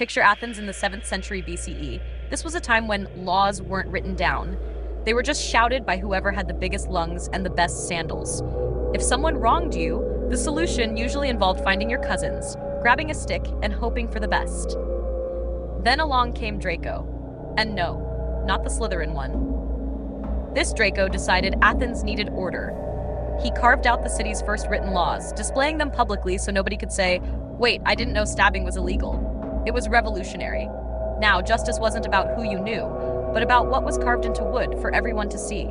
Picture Athens in the 7th century BCE. This was a time when laws weren't written down. They were just shouted by whoever had the biggest lungs and the best sandals. If someone wronged you, the solution usually involved finding your cousins, grabbing a stick, and hoping for the best. Then along came Draco. And no, not the Slytherin one. This Draco decided Athens needed order. He carved out the city's first written laws, displaying them publicly so nobody could say, "Wait, I didn't know stabbing was illegal." It was revolutionary. Now, justice wasn't about who you knew, but about what was carved into wood for everyone to see.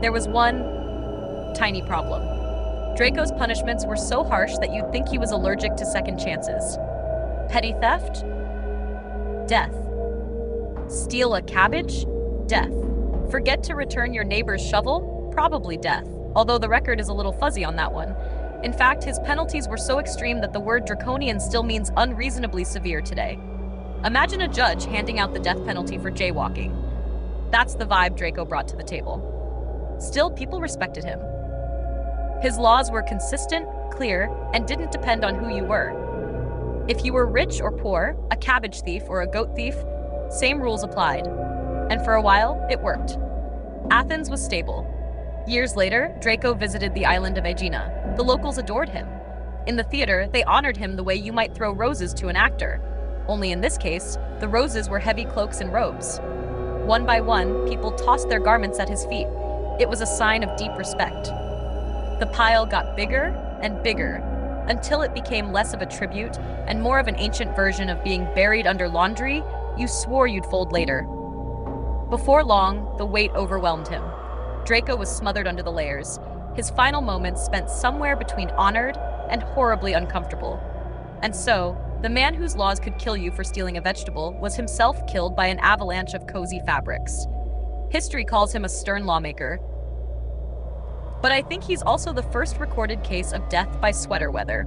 There was one tiny problem. Draco's punishments were so harsh that you'd think he was allergic to second chances. Petty theft? Death. Steal a cabbage? Death. Forget to return your neighbor's shovel? Probably death, although the record is a little fuzzy on that one. In fact, his penalties were so extreme that the word draconian still means unreasonably severe today. Imagine a judge handing out the death penalty for jaywalking. That's the vibe Draco brought to the table. Still, people respected him. His laws were consistent, clear, and didn't depend on who you were. If you were rich or poor, a cabbage thief or a goat thief, same rules applied. And for a while, it worked. Athens was stable. Years later, Draco visited the island of Aegina. The locals adored him. In the theater, they honored him the way you might throw roses to an actor. Only in this case, the roses were heavy cloaks and robes. One by one, people tossed their garments at his feet. It was a sign of deep respect. The pile got bigger and bigger, until it became less of a tribute and more of an ancient version of being buried under laundry you swore you'd fold later. Before long, the weight overwhelmed him. Draco was smothered under the layers, his final moments spent somewhere between honored and horribly uncomfortable. And so, the man whose laws could kill you for stealing a vegetable was himself killed by an avalanche of cozy fabrics. History calls him a stern lawmaker, but I think he's also the first recorded case of death by sweater weather.